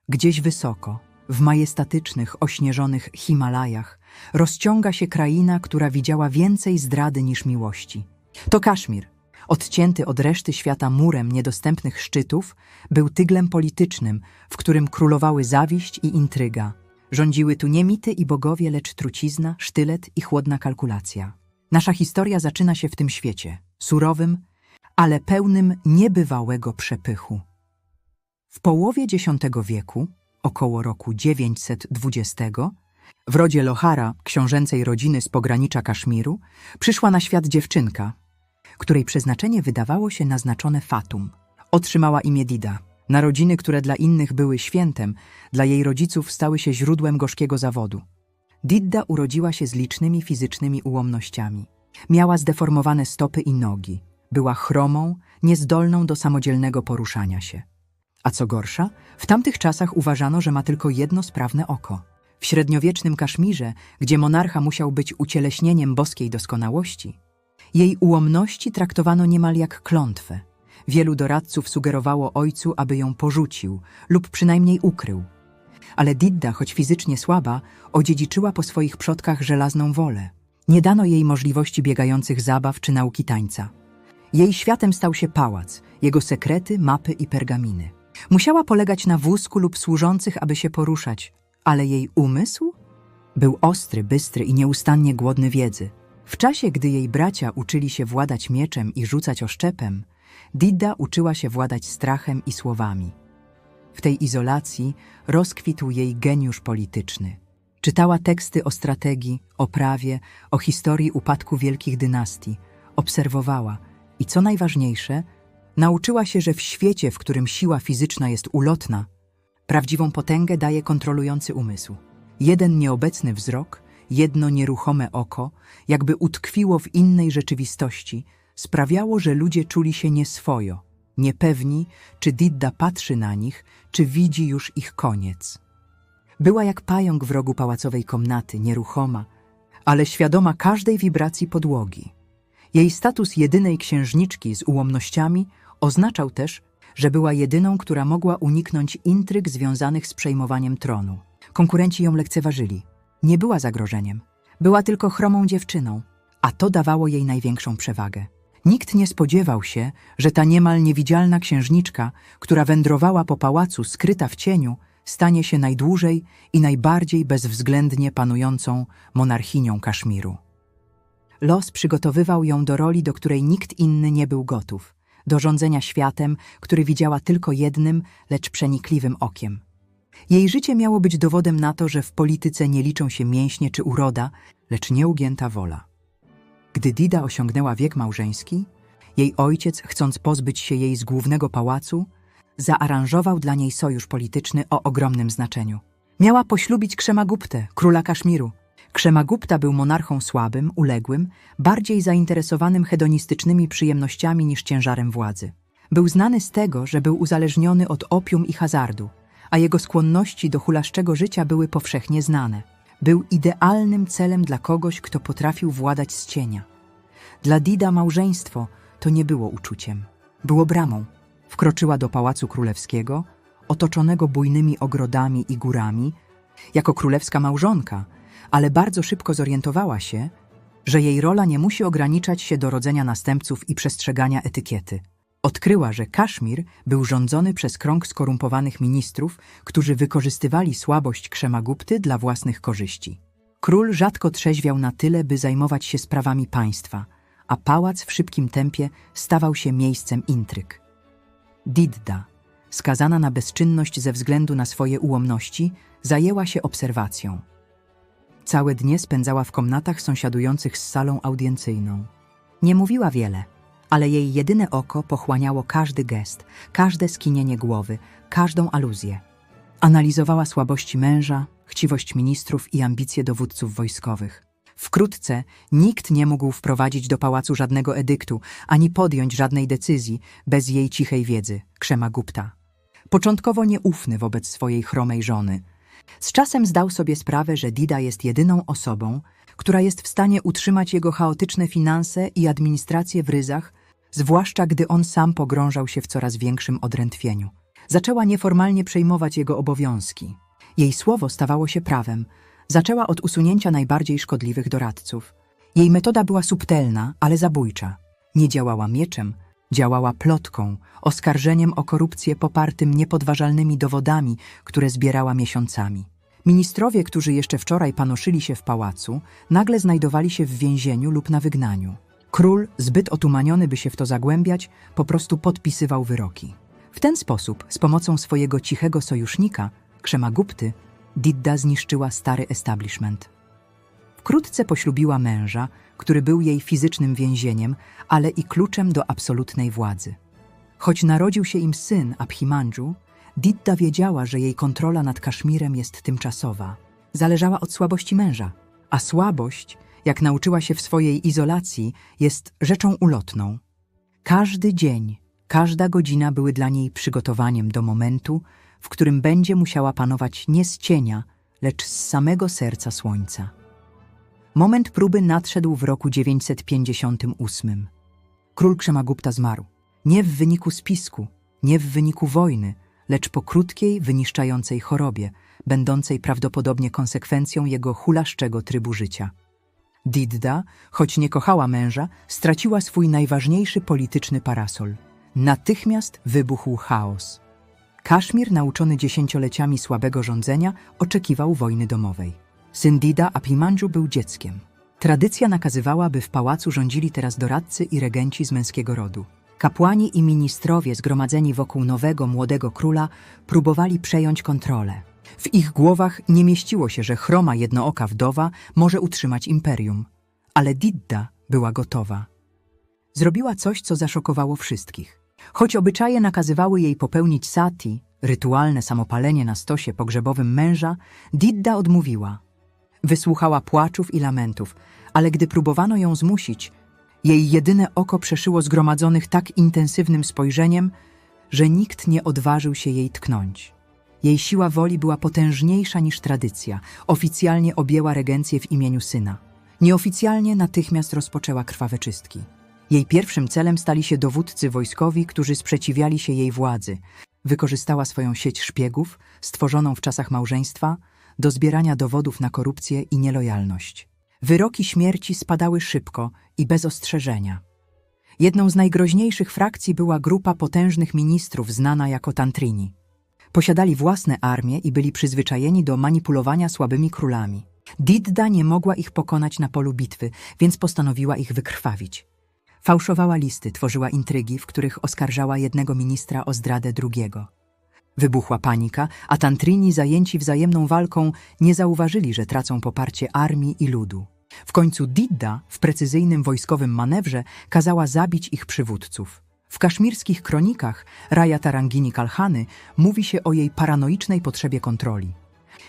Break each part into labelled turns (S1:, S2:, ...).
S1: Gdzieś wysoko, w majestatycznych, ośnieżonych Himalajach, rozciąga się kraina, która widziała więcej zdrady niż miłości. To Kaszmir, odcięty od reszty świata murem niedostępnych szczytów, był tyglem politycznym, w którym królowały zawiść i intryga. Rządziły tu nie mity i bogowie, lecz trucizna, sztylet i chłodna kalkulacja. Nasza historia zaczyna się w tym świecie, surowym, ale pełnym niebywałego przepychu. W połowie X wieku, około roku 920, w rodzie Lohara, książęcej rodziny z pogranicza Kaszmiru, przyszła na świat dziewczynka, której przeznaczenie wydawało się naznaczone fatum. Otrzymała imię Dida. Narodziny, które dla innych były świętem, dla jej rodziców stały się źródłem gorzkiego zawodu. Didda urodziła się z licznymi fizycznymi ułomnościami. Miała zdeformowane stopy i nogi. Była chromą, niezdolną do samodzielnego poruszania się. A co gorsza, w tamtych czasach uważano, że ma tylko jedno sprawne oko. W średniowiecznym Kaszmirze, gdzie monarcha musiał być ucieleśnieniem boskiej doskonałości, jej ułomności traktowano niemal jak klątwę. Wielu doradców sugerowało ojcu, aby ją porzucił lub przynajmniej ukrył. Ale Didda, choć fizycznie słaba, odziedziczyła po swoich przodkach żelazną wolę. Nie dano jej możliwości biegających zabaw czy nauki tańca. Jej światem stał się pałac, jego sekrety, mapy i pergaminy. Musiała polegać na wózku lub służących, aby się poruszać, ale jej umysł był ostry, bystry i nieustannie głodny wiedzy. W czasie, gdy jej bracia uczyli się władać mieczem i rzucać oszczepem, Didda uczyła się władać strachem i słowami. W tej izolacji rozkwitł jej geniusz polityczny. Czytała teksty o strategii, o prawie, o historii upadku wielkich dynastii, obserwowała i, co najważniejsze, nauczyła się, że w świecie, w którym siła fizyczna jest ulotna, prawdziwą potęgę daje kontrolujący umysł. Jeden nieobecny wzrok, jedno nieruchome oko, jakby utkwiło w innej rzeczywistości, sprawiało, że ludzie czuli się nieswojo, niepewni, czy Didda patrzy na nich, czy widzi już ich koniec. Była jak pająk w rogu pałacowej komnaty, nieruchoma, ale świadoma każdej wibracji podłogi. Jej status jedynej księżniczki z ułomnościami oznaczał też, że była jedyną, która mogła uniknąć intryg związanych z przejmowaniem tronu. Konkurenci ją lekceważyli. Nie była zagrożeniem. Była tylko chromą dziewczyną, a to dawało jej największą przewagę. Nikt nie spodziewał się, że ta niemal niewidzialna księżniczka, która wędrowała po pałacu skryta w cieniu, stanie się najdłużej i najbardziej bezwzględnie panującą monarchinią Kaszmiru. Los przygotowywał ją do roli, do której nikt inny nie był gotów, do rządzenia światem, który widziała tylko jednym, lecz przenikliwym okiem. Jej życie miało być dowodem na to, że w polityce nie liczą się mięśnie czy uroda, lecz nieugięta wola. Gdy Dida osiągnęła wiek małżeński, jej ojciec, chcąc pozbyć się jej z głównego pałacu, zaaranżował dla niej sojusz polityczny o ogromnym znaczeniu. Miała poślubić Kshemaguptę, króla Kaszmiru. Kshemagupta był monarchą słabym, uległym, bardziej zainteresowanym hedonistycznymi przyjemnościami niż ciężarem władzy. Był znany z tego, że był uzależniony od opium i hazardu, a jego skłonności do hulaszczego życia były powszechnie znane. Był idealnym celem dla kogoś, kto potrafił władać z cienia. Dla Dida małżeństwo to nie było uczuciem, było bramą. Wkroczyła do pałacu królewskiego, otoczonego bujnymi ogrodami i górami, jako królewska małżonka, ale bardzo szybko zorientowała się, że jej rola nie musi ograniczać się do rodzenia następców i przestrzegania etykiety. Odkryła, że Kaszmir był rządzony przez krąg skorumpowanych ministrów, którzy wykorzystywali słabość Kshemagupty dla własnych korzyści. Król rzadko trzeźwiał na tyle, by zajmować się sprawami państwa, a pałac w szybkim tempie stawał się miejscem intryg. Didda, skazana na bezczynność ze względu na swoje ułomności, zajęła się obserwacją. Całe dnie spędzała w komnatach sąsiadujących z salą audiencyjną. Nie mówiła wiele, ale jej jedyne oko pochłaniało każdy gest, każde skinienie głowy, każdą aluzję. Analizowała słabości męża, chciwość ministrów i ambicje dowódców wojskowych. Wkrótce nikt nie mógł wprowadzić do pałacu żadnego edyktu, ani podjąć żadnej decyzji bez jej cichej wiedzy, Kshemagupta. Początkowo nieufny wobec swojej chromej żony, z czasem zdał sobie sprawę, że Dida jest jedyną osobą, która jest w stanie utrzymać jego chaotyczne finanse i administrację w ryzach, zwłaszcza gdy on sam pogrążał się w coraz większym odrętwieniu. Zaczęła nieformalnie przejmować jego obowiązki. Jej słowo stawało się prawem. Zaczęła od usunięcia najbardziej szkodliwych doradców. Jej metoda była subtelna, ale zabójcza. Nie działała mieczem, działała plotką, oskarżeniem o korupcję popartym niepodważalnymi dowodami, które zbierała miesiącami. Ministrowie, którzy jeszcze wczoraj panoszyli się w pałacu, nagle znajdowali się w więzieniu lub na wygnaniu. Król, zbyt otumaniony, by się w to zagłębiać, po prostu podpisywał wyroki. W ten sposób, z pomocą swojego cichego sojusznika, Krzemagupty, Didda zniszczyła stary establishment. Wkrótce poślubiła męża, który był jej fizycznym więzieniem, ale i kluczem do absolutnej władzy. Choć narodził się im syn Abhimandżu, Didda wiedziała, że jej kontrola nad Kaszmirem jest tymczasowa. Zależała od słabości męża, a słabość, jak nauczyła się w swojej izolacji, jest rzeczą ulotną. Każdy dzień, każda godzina były dla niej przygotowaniem do momentu, w którym będzie musiała panować nie z cienia, lecz z samego serca słońca. Moment próby nadszedł w roku 958. Król Krzemagupta zmarł. Nie w wyniku spisku, nie w wyniku wojny, lecz po krótkiej, wyniszczającej chorobie, będącej prawdopodobnie konsekwencją jego hulaszczego trybu życia. Didda, choć nie kochała męża, straciła swój najważniejszy polityczny parasol. Natychmiast wybuchł chaos. Kaszmir, nauczony dziesięcioleciami słabego rządzenia, oczekiwał wojny domowej. Syn Didda, Abhimandżu, był dzieckiem. Tradycja nakazywała, by w pałacu rządzili teraz doradcy i regenci z męskiego rodu. Kapłani i ministrowie zgromadzeni wokół nowego, młodego króla próbowali przejąć kontrolę. W ich głowach nie mieściło się, że chroma jednooka wdowa może utrzymać imperium. Ale Didda była gotowa. Zrobiła coś, co zaszokowało wszystkich. Choć obyczaje nakazywały jej popełnić sati, rytualne samopalenie na stosie pogrzebowym męża, Didda odmówiła. Wysłuchała płaczów i lamentów, ale gdy próbowano ją zmusić, jej jedyne oko przeszyło zgromadzonych tak intensywnym spojrzeniem, że nikt nie odważył się jej tknąć. Jej siła woli była potężniejsza niż tradycja. Oficjalnie objęła regencję w imieniu syna. Nieoficjalnie natychmiast rozpoczęła krwawe czystki. Jej pierwszym celem stali się dowódcy wojskowi, którzy sprzeciwiali się jej władzy. Wykorzystała swoją sieć szpiegów, stworzoną w czasach małżeństwa, do zbierania dowodów na korupcję i nielojalność. Wyroki śmierci spadały szybko i bez ostrzeżenia. Jedną z najgroźniejszych frakcji była grupa potężnych ministrów znana jako Tantrini. Posiadali własne armie i byli przyzwyczajeni do manipulowania słabymi królami. Didda nie mogła ich pokonać na polu bitwy, więc postanowiła ich wykrwawić. Fałszowała listy, tworzyła intrygi, w których oskarżała jednego ministra o zdradę drugiego. Wybuchła panika, a Tantrini, zajęci wzajemną walką, nie zauważyli, że tracą poparcie armii i ludu. W końcu Didda w precyzyjnym wojskowym manewrze kazała zabić ich przywódców. W kaszmirskich kronikach Raja Tarangini Kalhany mówi się o jej paranoicznej potrzebie kontroli.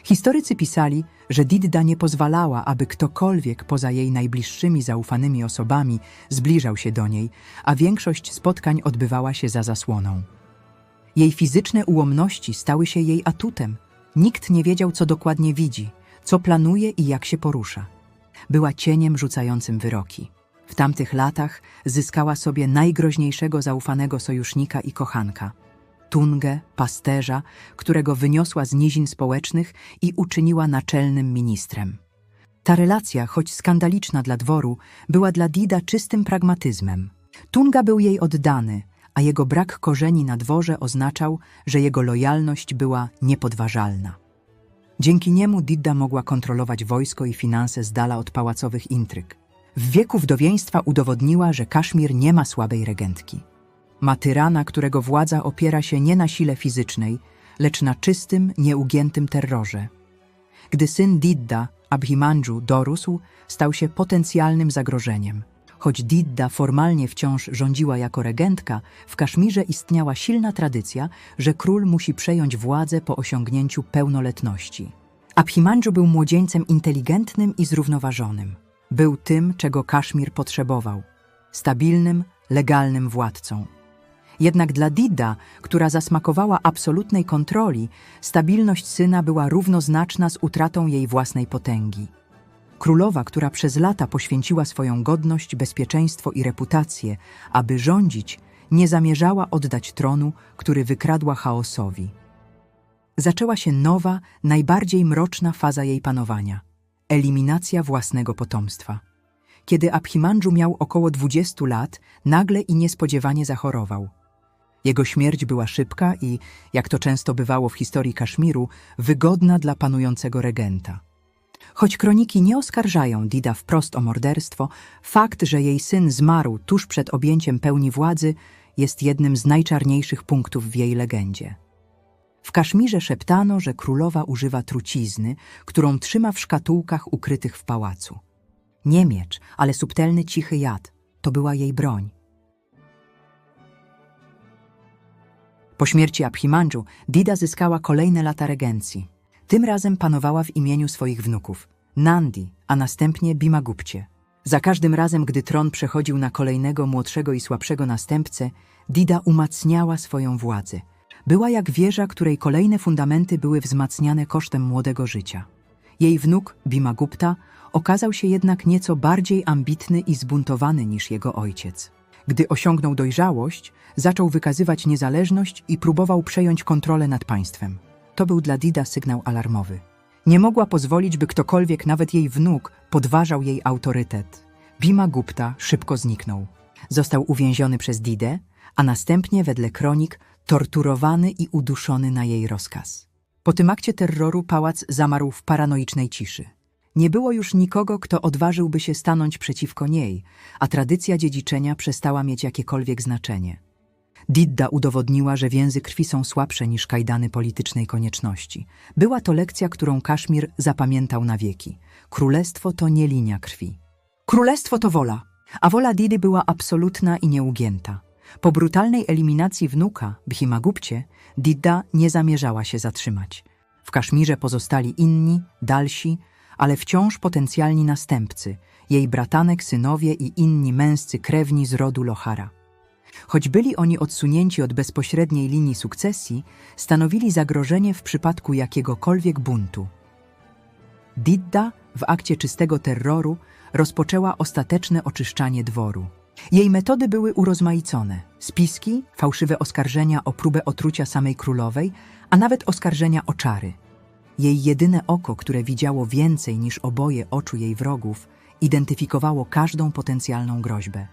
S1: Historycy pisali, że Didda nie pozwalała, aby ktokolwiek poza jej najbliższymi zaufanymi osobami zbliżał się do niej, a większość spotkań odbywała się za zasłoną. Jej fizyczne ułomności stały się jej atutem. Nikt nie wiedział, co dokładnie widzi, co planuje i jak się porusza. Była cieniem rzucającym wyroki. W tamtych latach zyskała sobie najgroźniejszego zaufanego sojusznika i kochanka. Tungę, pasterza, którego wyniosła z nizin społecznych i uczyniła naczelnym ministrem. Ta relacja, choć skandaliczna dla dworu, była dla Didda czystym pragmatyzmem. Tunga był jej oddany, a jego brak korzeni na dworze oznaczał, że jego lojalność była niepodważalna. Dzięki niemu Didda mogła kontrolować wojsko i finanse z dala od pałacowych intryg. W wieku wdowieństwa udowodniła, że Kaszmir nie ma słabej regentki. Ma tyrana, którego władza opiera się nie na sile fizycznej, lecz na czystym, nieugiętym terrorze. Gdy syn Didda, Abhimandżu, dorósł, stał się potencjalnym zagrożeniem. Choć Didda formalnie wciąż rządziła jako regentka, w Kaszmirze istniała silna tradycja, że król musi przejąć władzę po osiągnięciu pełnoletności. Abhimandżu był młodzieńcem inteligentnym i zrównoważonym. Był tym, czego Kaszmir potrzebował – stabilnym, legalnym władcą. Jednak dla Didda, która zasmakowała absolutnej kontroli, stabilność syna była równoznaczna z utratą jej własnej potęgi. Królowa, która przez lata poświęciła swoją godność, bezpieczeństwo i reputację, aby rządzić, nie zamierzała oddać tronu, który wykradła chaosowi. Zaczęła się nowa, najbardziej mroczna faza jej panowania – eliminacja własnego potomstwa. Kiedy Abhimandżu miał około 20 lat, nagle i niespodziewanie zachorował. Jego śmierć była szybka i, jak to często bywało w historii Kaszmiru, wygodna dla panującego regenta. Choć kroniki nie oskarżają Dida wprost o morderstwo, fakt, że jej syn zmarł tuż przed objęciem pełni władzy, jest jednym z najczarniejszych punktów w jej legendzie. W Kaszmirze szeptano, że królowa używa trucizny, którą trzyma w szkatułkach ukrytych w pałacu. Nie miecz, ale subtelny, cichy jad. To była jej broń. Po śmierci Abhimandżu Dida zyskała kolejne lata regencji. Tym razem panowała w imieniu swoich wnuków, Nandi, a następnie Bhimagupcie. Za każdym razem, gdy tron przechodził na kolejnego, młodszego i słabszego następcę, Dida umacniała swoją władzę. Była jak wieża, której kolejne fundamenty były wzmacniane kosztem młodego życia. Jej wnuk, Bhimagupta, okazał się jednak nieco bardziej ambitny i zbuntowany niż jego ojciec. Gdy osiągnął dojrzałość, zaczął wykazywać niezależność i próbował przejąć kontrolę nad państwem. To był dla Dida sygnał alarmowy. Nie mogła pozwolić, by ktokolwiek, nawet jej wnuk, podważał jej autorytet. Bhimagupta szybko zniknął. Został uwięziony przez Didę, a następnie, wedle kronik, torturowany i uduszony na jej rozkaz. Po tym akcie terroru pałac zamarł w paranoicznej ciszy. Nie było już nikogo, kto odważyłby się stanąć przeciwko niej, a tradycja dziedziczenia przestała mieć jakiekolwiek znaczenie. Didda udowodniła, że więzy krwi są słabsze niż kajdany politycznej konieczności. Była to lekcja, którą Kaszmir zapamiętał na wieki. Królestwo to nie linia krwi. Królestwo to wola, a wola Didy była absolutna i nieugięta. Po brutalnej eliminacji wnuka, Bhimagupcie, Didda nie zamierzała się zatrzymać. W Kaszmirze pozostali inni, dalsi, ale wciąż potencjalni następcy, jej bratanek, synowie i inni męscy krewni z rodu Lohara. Choć byli oni odsunięci od bezpośredniej linii sukcesji, stanowili zagrożenie w przypadku jakiegokolwiek buntu. Didda w akcie czystego terroru rozpoczęła ostateczne oczyszczanie dworu. Jej metody były urozmaicone. Spiski, fałszywe oskarżenia o próbę otrucia samej królowej, a nawet oskarżenia o czary. Jej jedyne oko, które widziało więcej niż oboje oczu jej wrogów, identyfikowało każdą potencjalną groźbę.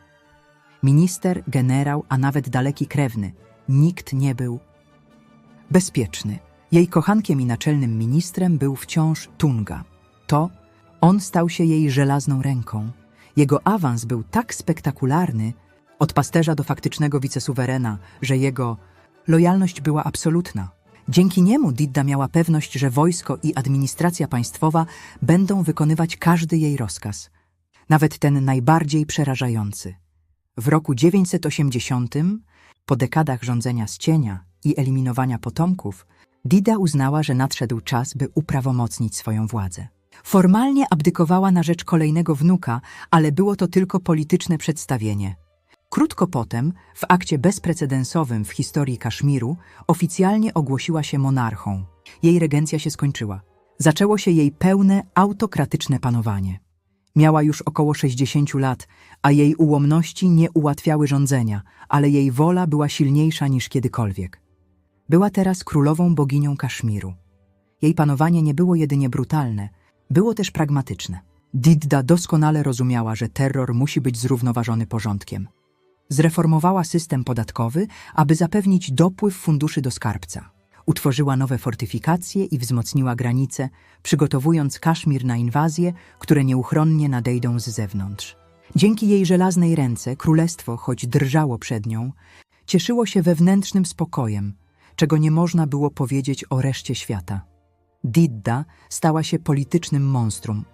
S1: Minister, generał, a nawet daleki krewny. Nikt nie był bezpieczny. Jej kochankiem i naczelnym ministrem był wciąż Tunga. On stał się jej żelazną ręką. Jego awans był tak spektakularny, od pasterza do faktycznego wicesuwerena, że jego lojalność była absolutna. Dzięki niemu Didda miała pewność, że wojsko i administracja państwowa będą wykonywać każdy jej rozkaz, nawet ten najbardziej przerażający. W roku 980, po dekadach rządzenia z cienia i eliminowania potomków, Dida uznała, że nadszedł czas, by uprawomocnić swoją władzę. Formalnie abdykowała na rzecz kolejnego wnuka, ale było to tylko polityczne przedstawienie. Krótko potem, w akcie bezprecedensowym w historii Kaszmiru, oficjalnie ogłosiła się monarchą. Jej regencja się skończyła. Zaczęło się jej pełne, autokratyczne panowanie. Miała już około 60 lat, a jej ułomności nie ułatwiały rządzenia, ale jej wola była silniejsza niż kiedykolwiek. Była teraz królową boginią Kaszmiru. Jej panowanie nie było jedynie brutalne, było też pragmatyczne. Didda doskonale rozumiała, że terror musi być zrównoważony porządkiem. Zreformowała system podatkowy, aby zapewnić dopływ funduszy do skarbca. Utworzyła nowe fortyfikacje i wzmocniła granice, przygotowując Kaszmir na inwazje, które nieuchronnie nadejdą z zewnątrz. Dzięki jej żelaznej ręce królestwo, choć drżało przed nią, cieszyło się wewnętrznym spokojem, czego nie można było powiedzieć o reszcie świata. Didda stała się politycznym monstrum,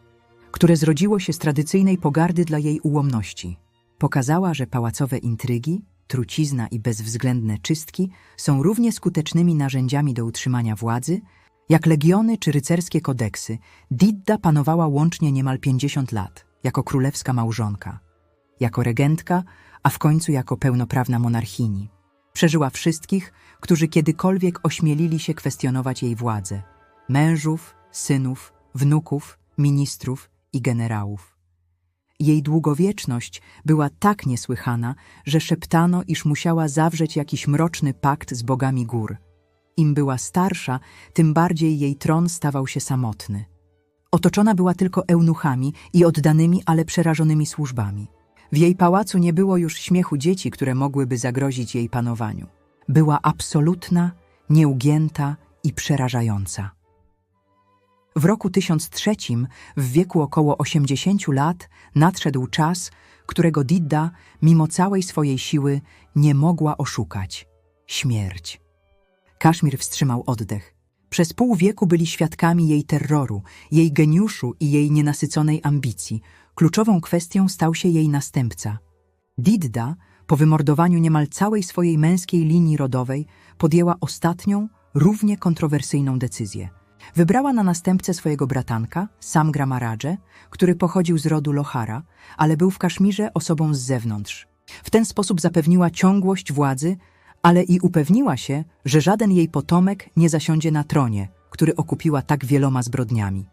S1: które zrodziło się z tradycyjnej pogardy dla jej ułomności. Pokazała, że pałacowe intrygi, trucizna i bezwzględne czystki są równie skutecznymi narzędziami do utrzymania władzy, jak legiony czy rycerskie kodeksy. Didda panowała łącznie niemal 50 lat, jako królewska małżonka, jako regentka, a w końcu jako pełnoprawna monarchini. Przeżyła wszystkich, którzy kiedykolwiek ośmielili się kwestionować jej władzę. Mężów, synów, wnuków, ministrów i generałów. Jej długowieczność była tak niesłychana, że szeptano, iż musiała zawrzeć jakiś mroczny pakt z bogami gór. Im była starsza, tym bardziej jej tron stawał się samotny. Otoczona była tylko eunuchami i oddanymi, ale przerażonymi służbami. W jej pałacu nie było już śmiechu dzieci, które mogłyby zagrozić jej panowaniu. Była absolutna, nieugięta i przerażająca. W roku 1003, w wieku około 80 lat, nadszedł czas, którego Didda, mimo całej swojej siły, nie mogła oszukać – śmierć. Kaszmir wstrzymał oddech. Przez pół wieku byli świadkami jej terroru, jej geniuszu i jej nienasyconej ambicji. Kluczową kwestią stał się jej następca. Didda, po wymordowaniu niemal całej swojej męskiej linii rodowej, podjęła ostatnią, równie kontrowersyjną decyzję. Wybrała na następcę swojego bratanka, Samgra Maradżę, który pochodził z rodu Lohara, ale był w Kaszmirze osobą z zewnątrz. W ten sposób zapewniła ciągłość władzy, ale i upewniła się, że żaden jej potomek nie zasiądzie na tronie, który okupiła tak wieloma zbrodniami.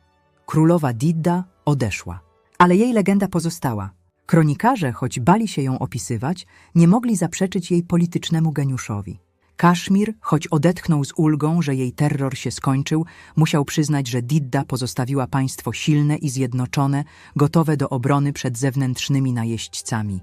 S1: Królowa Didda odeszła, ale jej legenda pozostała. Kronikarze, choć bali się ją opisywać, nie mogli zaprzeczyć jej politycznemu geniuszowi. Kaszmir, choć odetchnął z ulgą, że jej terror się skończył, musiał przyznać, że Didda pozostawiła państwo silne i zjednoczone, gotowe do obrony przed zewnętrznymi najeźdźcami.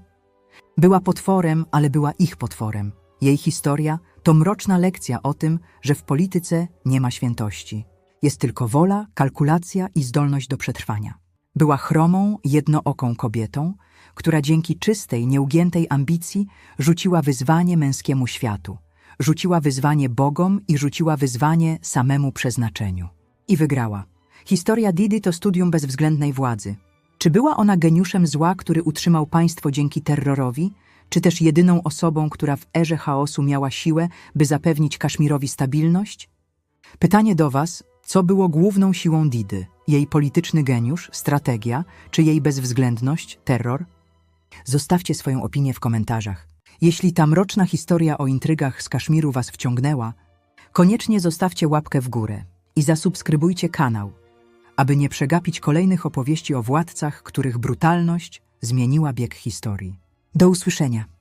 S1: Była potworem, ale była ich potworem. Jej historia to mroczna lekcja o tym, że w polityce nie ma świętości. Jest tylko wola, kalkulacja i zdolność do przetrwania. Była chromą, jednooką kobietą, która dzięki czystej, nieugiętej ambicji rzuciła wyzwanie męskiemu światu. Rzuciła wyzwanie bogom i rzuciła wyzwanie samemu przeznaczeniu. I wygrała. Historia Diddy to studium bezwzględnej władzy. Czy była ona geniuszem zła, który utrzymał państwo dzięki terrorowi, czy też jedyną osobą, która w erze chaosu miała siłę, by zapewnić Kaszmirowi stabilność? Pytanie do Was, co było główną siłą Diddy? Jej polityczny geniusz, strategia, czy jej bezwzględność, terror? Zostawcie swoją opinię w komentarzach. Jeśli ta mroczna historia o intrygach z Kaszmiru Was wciągnęła, koniecznie zostawcie łapkę w górę i zasubskrybujcie kanał, aby nie przegapić kolejnych opowieści o władcach, których brutalność zmieniła bieg historii. Do usłyszenia.